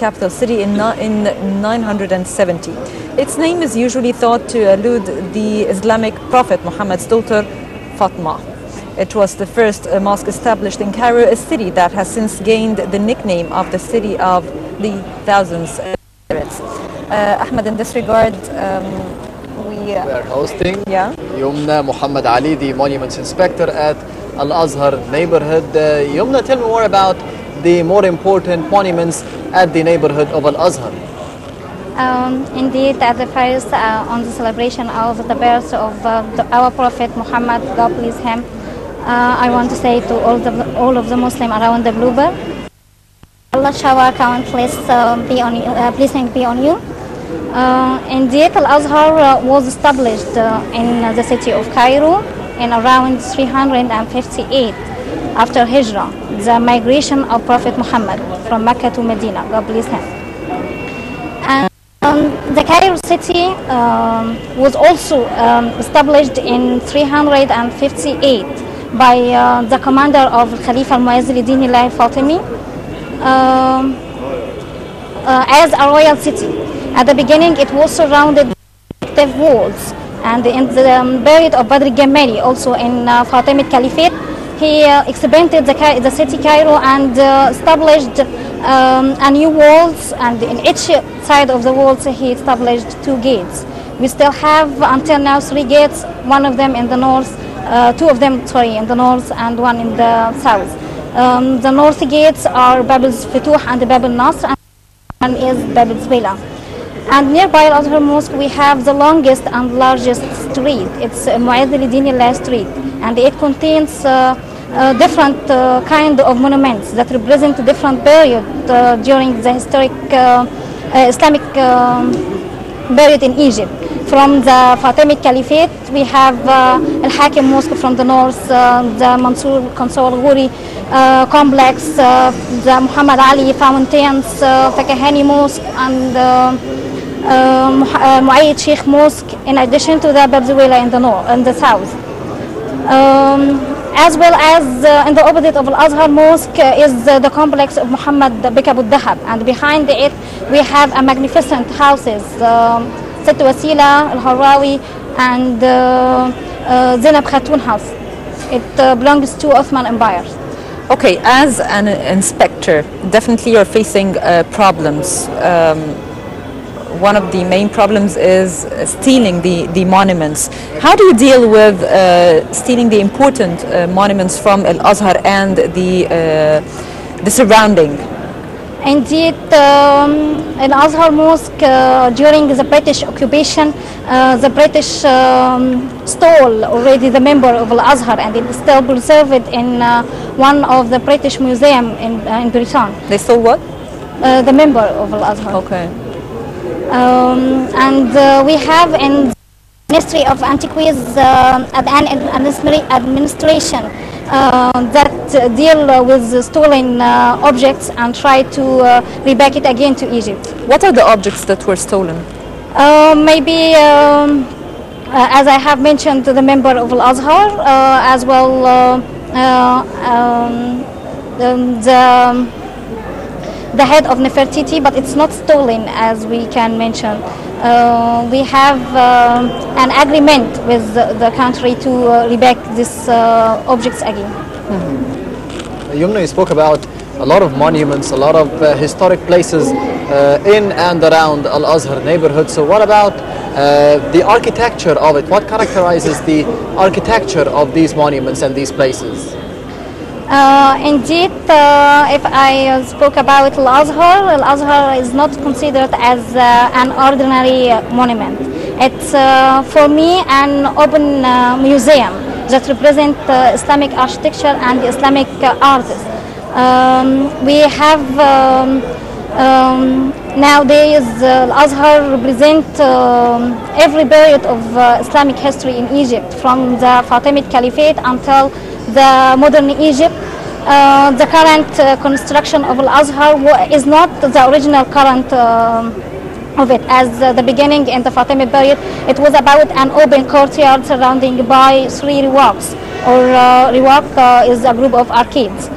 capital city in 970. Its name is usually thought to allude the Islamic prophet Muhammad's daughter, Fatima. It was the first mosque established in Cairo, a city that has since gained the nickname of the city of the thousands spirits. Ahmed, in this regard, we are hosting Yomna Mohamed Ali, the monuments inspector at Al-Azhar neighborhood. Yomna, tell me more about the more important monuments at the neighborhood of Al-Azhar. Indeed, at the first, on the celebration of the birth of our Prophet Muhammad, God please him, I want to say to all of the Muslims around the globe, Allah shower countless blessing be on you. Indeed, Al-Azhar was established in the city of Cairo in around 358 after Hijrah, the migration of Prophet Muhammad from Mecca to Medina, God bless him. And the Cairo city was also established in 358 by the commander of Khalifa al-Mu'izz al-Din al-Fatimi as a royal city. At the beginning, it was surrounded by walls, and in the period of Badr al-Gammari, also in Fatimid Caliphate, he expanded the city Cairo and established a new walls, and in each side of the walls he established 2 gates. We still have until now 3 gates, one of them in the north, 2 of them, sorry, in the north and 1 in the south. The north gates are Bab al-Futuh and Bab al-Nasr, and one is Bab al-Zwila. And nearby Al-Azhar Mosque we have the longest and largest street. It's Mu'izz al-Din Allah Street, and it contains different kind of monuments that represent different period during the historic Islamic period in Egypt. From the Fatimid Caliphate, we have Al-Hakim Mosque from the north, the Mansour Consol Ghuri complex, the Muhammad Ali fountains, Fakahani Mosque, and Muayyid Sheikh Mosque, in addition to the Bab Zuwayla in the south. As well as in the opposite of Al-Azhar Mosque is the complex of Muhammad Bik Abu Dahab, and behind it we have a magnificent houses, Sitt Wasila, Al-Harawi, and Zainab Khatun House. It belongs to Ottoman Empire. Okay, as an inspector, definitely you're facing problems. One of the main problems is stealing the monuments. How do you deal with stealing the important monuments from Al-Azhar and the surrounding? Indeed, Al-Azhar Mosque, during the British occupation, the British stole already the member of Al-Azhar, and it is still preserved in one of the British museum in Britain. They stole what? The member of Al-Azhar. Okay. And we have in the Ministry of Antiquities an administration that deal with stolen objects and try to reback it again to Egypt. What are the objects that were stolen? Maybe, as I have mentioned, the member of Al-Azhar, as well the head of Nefertiti, but it's not stolen, as we can mention. We have an agreement with the country to reback these objects again. Yomna, you spoke about a lot of monuments, a lot of historic places in and around Al-Azhar neighborhood. So what about the architecture of it? What characterizes the architecture of these monuments and these places? Indeed, if I spoke about Al-Azhar is not considered as an ordinary monument. It's for me an open museum that represents Islamic architecture and Islamic artists. We have nowadays Al-Azhar represents every period of Islamic history in Egypt, from the Fatimid Caliphate until the modern Egypt. The current construction of Al-Azhar is not the original current of it. As the beginning in the Fatimid period, it was about an open courtyard surrounding by 3 riwaqs, or riwaq is a group of arcades.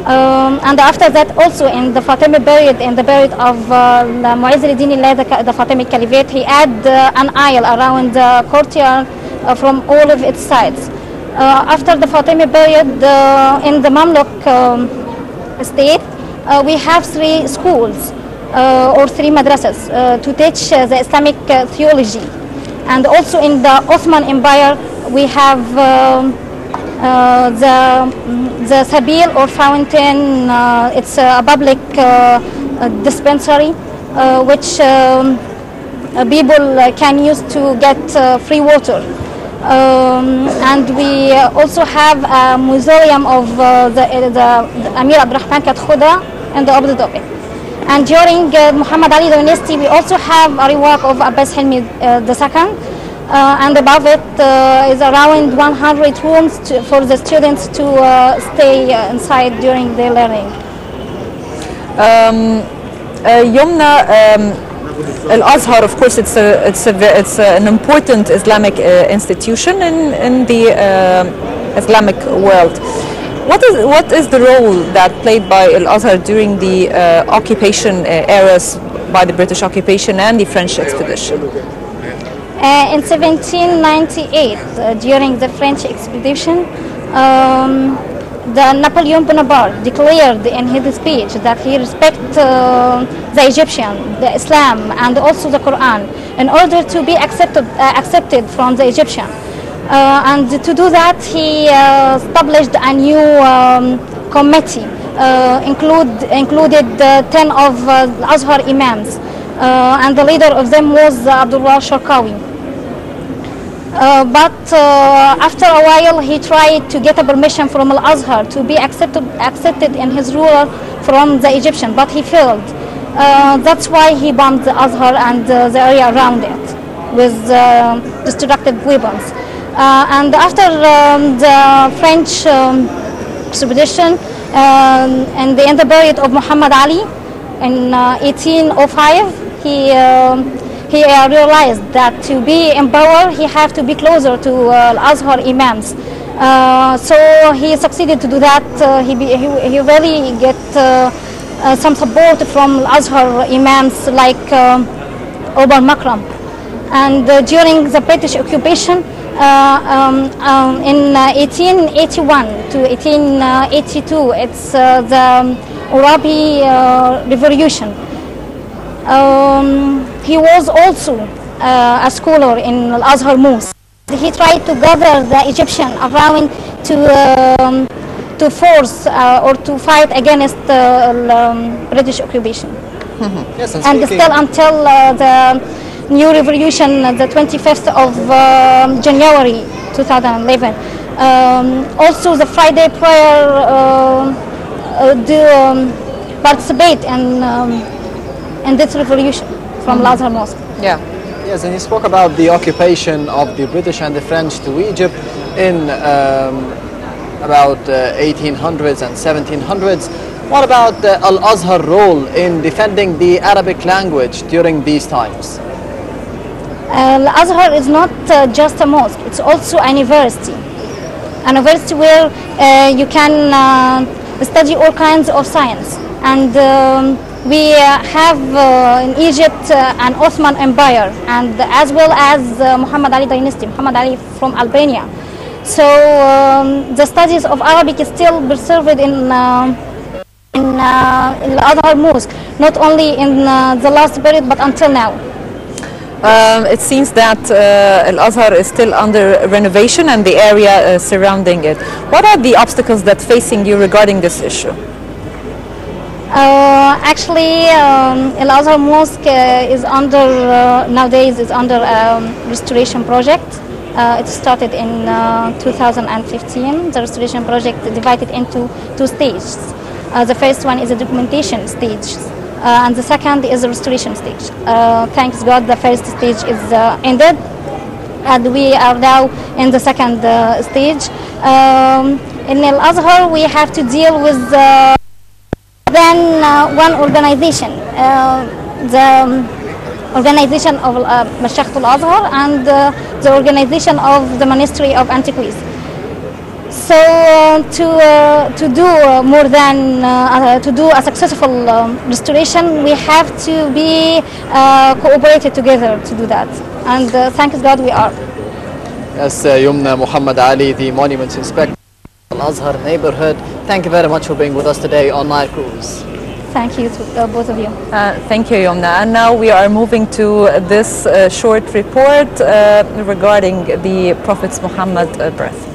And after that, also in the Fatimid period, in the period of Mu'izz al-Din Allah, the Fatimid Caliphate, he had an aisle around the courtyard from all of its sides. After the Fatimid period, in the Mamluk state, we have 3 schools or 3 madrasas to teach the Islamic theology. And also in the Ottoman Empire, we have the Sabil or fountain. It's a public dispensary which people can use to get free water. And we also have a mausoleum of the Amir Abdurrahman Katkhuda in the opposite of it. And during Muhammad Ali dynasty, we also have a rework of Abbas Hilmi II. And above it is around 100 rooms for the students to stay inside during their learning. Yomna, Al-Azhar, of course, it's an important Islamic institution in the Islamic world. What is the role that played by Al-Azhar during the occupation eras by the British occupation and the French expedition? In 1798, during the French expedition, the Napoleon Bonaparte declared in his speech that he respects the Egyptian, the Islam, and also the Quran in order to be accepted from the Egyptian. And to do that, he established a new committee, included 10 of Azhar imams, and the leader of them was Abdullah Sharqawi. But after a while, he tried to get a permission from Al-Azhar to be accepted in his rule from the Egyptian, but he failed. That's why he bombed the Azhar and the area around it with destructive weapons. And after the French expedition, in the period of Muhammad Ali in 1805, he realized that to be in power, he have to be closer to Al-Azhar imams. So he succeeded to do that. He really get some support from Al-Azhar imams like Omar Makram. And during the British occupation, in 1881 to 1882, it's the Arabi Revolution. He was also a scholar in Al-Azhar Mosque. He tried to gather the Egyptian around to force or to fight against the British occupation. Mm-hmm. Yes, and still until the new revolution, the 25th of January 2011. Also the Friday prayer participate in this revolution from Al-Azhar Mosque. Yeah. Yes, and you spoke about the occupation of the British and the French to Egypt in about 1800s and 1700s. What about the Al-Azhar role in defending the Arabic language during these times? Al-Azhar is not just a mosque, it's also a university. A university where you can study all kinds of science. And we have in Egypt an Ottoman Empire, and as well as Muhammad Ali dynasty, Muhammad Ali from Albania. So the studies of Arabic is still preserved in Al-Azhar Mosque, not only in the last period but until now. It seems that Al-Azhar is still under renovation and the area surrounding it. What are the obstacles that facing you regarding this issue? Actually, Al-Azhar Mosque is under nowadays is under a restoration project. It started in 2015. The restoration project divided into 2 stages. The first one is a documentation stage, and the second is a restoration stage. Thanks God, the first stage is ended, and we are now in the second stage. In Al-Azhar, we have to deal with one organization, the organization of Mashayikh Al-Azhar and the organization of the Ministry of Antiquities. So to do more than to do a successful restoration, we have to be cooperated together to do that. And thank God we are. Yes, Yomna, Mohamed Ali, the Monuments Inspector of Al-Azhar neighborhood. Thank you very much for being with us today on Nile Cruise. Thank you to both of you. Thank you, Yomna. And now we are moving to this short report regarding the Prophet Muhammad's birth.